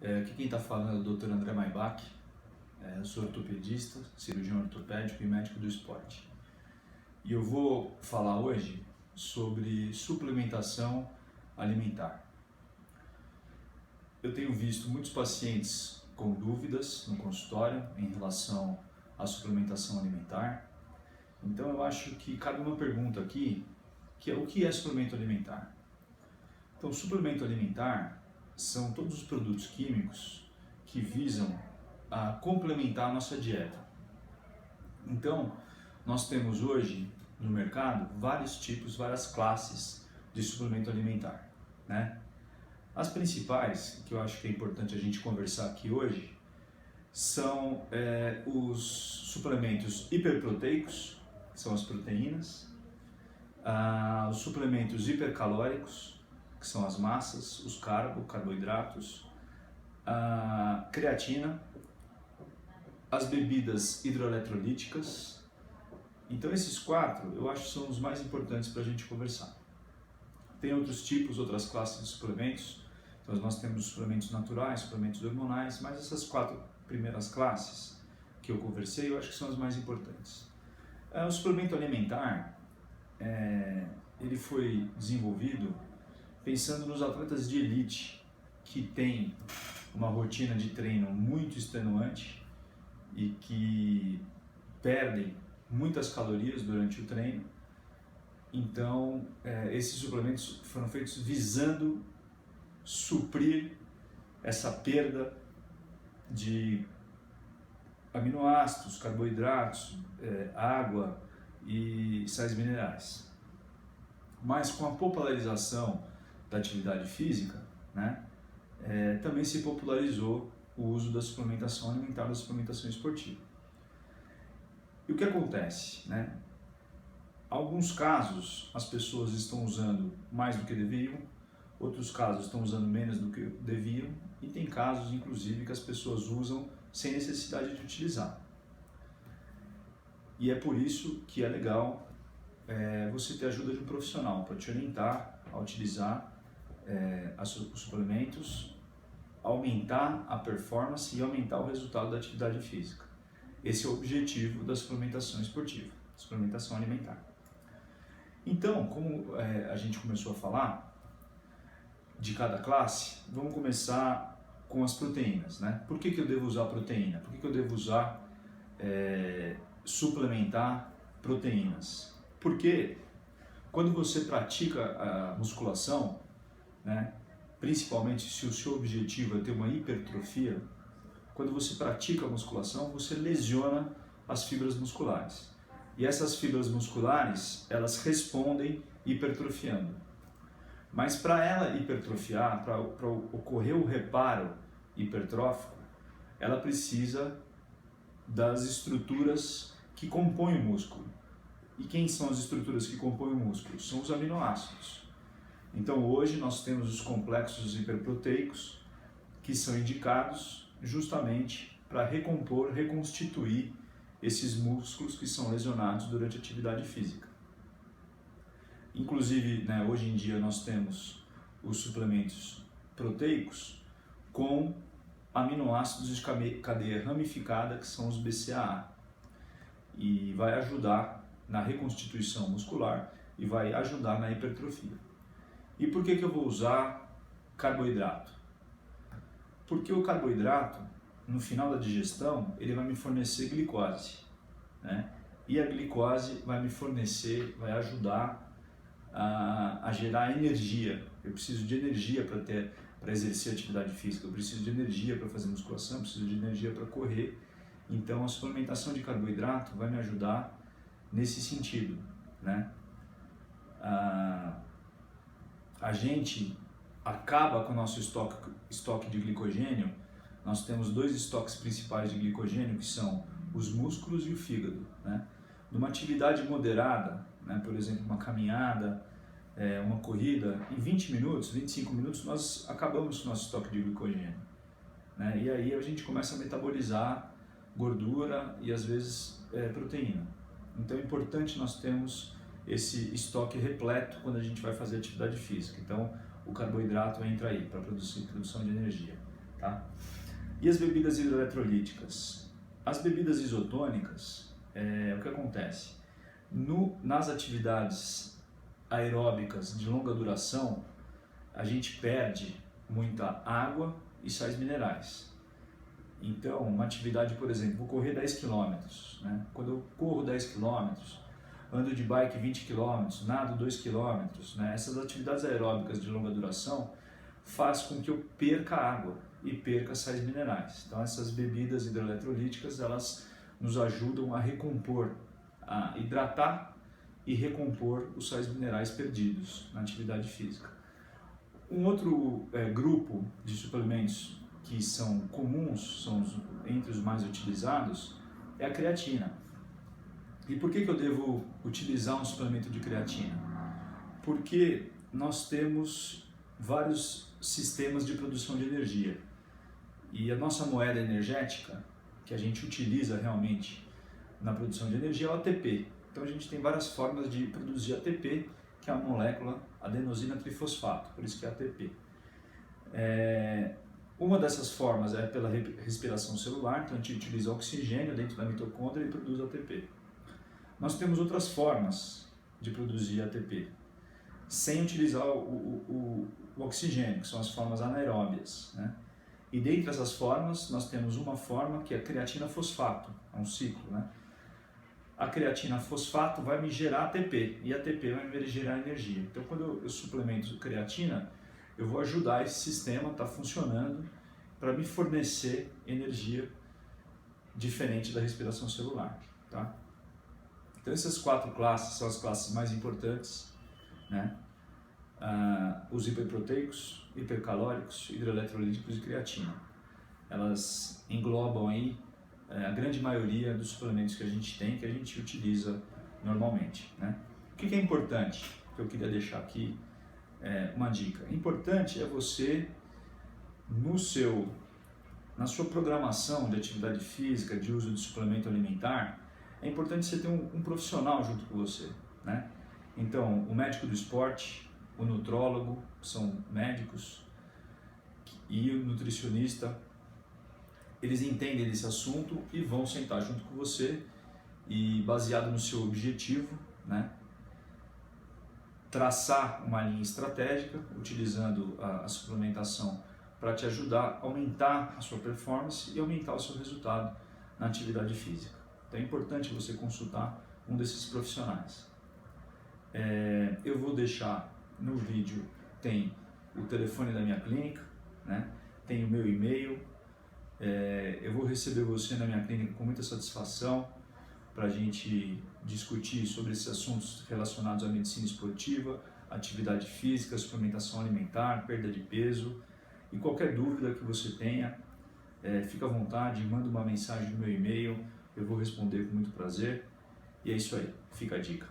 Aqui quem está falando é o Dr. André Maibach, eu sou ortopedista, cirurgião ortopédico e médico do esporte. E eu vou falar hoje sobre suplementação alimentar. Eu tenho visto muitos pacientes com dúvidas no consultório em relação à suplementação alimentar. Então eu acho que cabe uma pergunta aqui, que é o que é suplemento alimentar? Então, suplemento alimentar são todos os produtos químicos que visam a complementar a nossa dieta. Então, nós temos hoje no mercado vários tipos, várias classes de suplemento alimentar, né? As principais, que eu acho que é importante a gente conversar aqui hoje, são os suplementos hiperproteicos, que são as proteínas, os suplementos hipercalóricos, que são as massas, os carboidratos, a creatina, as bebidas hidroeletrolíticas. Então esses quatro eu acho que são os mais importantes para a gente conversar. Tem outros tipos, outras classes de suplementos. Então nós temos suplementos naturais, suplementos hormonais, mas essas quatro primeiras classes que eu conversei eu acho que são as mais importantes. O suplemento alimentar, ele foi desenvolvido pensando nos atletas de elite que têm uma rotina de treino muito extenuante e que perdem muitas calorias durante o treino. Então, esses suplementos foram feitos visando suprir essa perda de aminoácidos, carboidratos, água e sais minerais. Mas com a popularização da atividade física, né, também se popularizou o uso da suplementação alimentar, da suplementação esportiva. E o que acontece, né? Alguns casos as pessoas estão usando mais do que deviam, outros casos estão usando menos do que deviam, e tem casos, inclusive, que as pessoas usam sem necessidade de utilizar. E é por isso que é legal você ter a ajuda de um profissional para te orientar a utilizar os suplementos, aumentar a performance e aumentar o resultado da atividade física. Esse é o objetivo da suplementação esportiva, suplementação alimentar. Então, como a gente começou a falar de cada classe, vamos começar com as proteínas, né? Por que eu devo usar proteína? Por que eu devo usar, suplementar proteínas? Porque quando você pratica a musculação, né, principalmente se o seu objetivo é ter uma hipertrofia, quando você pratica a musculação, você lesiona as fibras musculares. E essas fibras musculares, elas respondem hipertrofiando. Mas para ela hipertrofiar, para ocorrer o reparo hipertrófico, ela precisa das estruturas que compõem o músculo. E quem são as estruturas que compõem o músculo? São os aminoácidos. Então hoje nós temos os complexos hiperproteicos que são indicados justamente para recompor, reconstituir esses músculos que são lesionados durante a atividade física. Inclusive, né, hoje em dia nós temos os suplementos proteicos com aminoácidos de cadeia ramificada, que são os BCAA, e vai ajudar na reconstituição muscular e vai ajudar na hipertrofia. E por que eu vou usar carboidrato? Porque o carboidrato, no final da digestão, ele vai me fornecer glicose, né? E a glicose vai me fornecer, vai ajudar a gerar energia. Eu preciso de energia para exercer atividade física, eu preciso de energia para fazer musculação, eu preciso de energia para correr. Então a suplementação de carboidrato vai me ajudar nesse sentido, né? A gente acaba com o nosso estoque de glicogênio. Nós temos dois estoques principais de glicogênio, que são os músculos e o fígado, né? Numa atividade moderada, né, por exemplo, uma caminhada, uma corrida, em 20 minutos, 25 minutos, nós acabamos com o nosso estoque de glicogênio, né? E aí a gente começa a metabolizar gordura e às vezes proteína. Então é importante nós termos esse estoque repleto quando a gente vai fazer atividade física. Então o carboidrato entra aí para produção de energia. tá? E as bebidas hidroeletrolíticas? As bebidas isotônicas, o que acontece? Nas atividades aeróbicas de longa duração, a gente perde muita água e sais minerais. Então, uma atividade, por exemplo, vou correr 10 km, né? Quando eu corro 10 km, ando de bike 20 km, nado 2 km, né? Essas atividades aeróbicas de longa duração faz com que eu perca água e perca sais minerais. Então, essas bebidas hidroeletrolíticas, elas nos ajudam a recompor, a hidratar e recompor os sais minerais perdidos na atividade física. Um outro grupo de suplementos que são comuns, são entre os mais utilizados, é a creatina. E por que eu devo utilizar um suplemento de creatina? Porque nós temos vários sistemas de produção de energia. E a nossa moeda energética, que a gente utiliza realmente na produção de energia, é o ATP. Então a gente tem várias formas de produzir ATP, que é a molécula adenosina trifosfato, por isso que é ATP. Uma dessas formas é pela respiração celular, então a gente utiliza oxigênio dentro da mitocôndria e produz ATP. Nós temos outras formas de produzir ATP, sem utilizar o oxigênio, que são as formas anaeróbias, né? E dentre essas formas, nós temos uma forma que é a creatina fosfato, é um ciclo, né? A creatina fosfato vai me gerar ATP, e a ATP vai me gerar energia. Então, quando eu suplemento creatina, eu vou ajudar esse sistema a estar funcionando para me fornecer energia diferente da respiração celular, tá? Então essas 4 classes são as classes mais importantes, né? Os hiperproteicos, hipercalóricos, hidroeletrolíticos e creatina. Elas englobam aí a grande maioria dos suplementos que a gente tem, que a gente utiliza normalmente, né? O que é importante, que eu queria deixar aqui, uma dica. Importante é você, na sua programação de atividade física, de uso de suplemento alimentar, é importante você ter um profissional junto com você, né? Então, o médico do esporte, o nutrólogo, são médicos, e o nutricionista, eles entendem desse assunto e vão sentar junto com você e, baseado no seu objetivo, né, traçar uma linha estratégica, utilizando a suplementação para te ajudar a aumentar a sua performance e aumentar o seu resultado na atividade física. Então é importante você consultar um desses profissionais. Eu vou deixar no vídeo, tem o telefone da minha clínica, né? Tem o meu e-mail. Eu vou receber você na minha clínica com muita satisfação para a gente discutir sobre esses assuntos relacionados à medicina esportiva, atividade física, suplementação alimentar, perda de peso. E qualquer dúvida que você tenha, fica à vontade, manda uma mensagem no meu e-mail, eu vou responder com muito prazer. E é isso aí, fica a dica.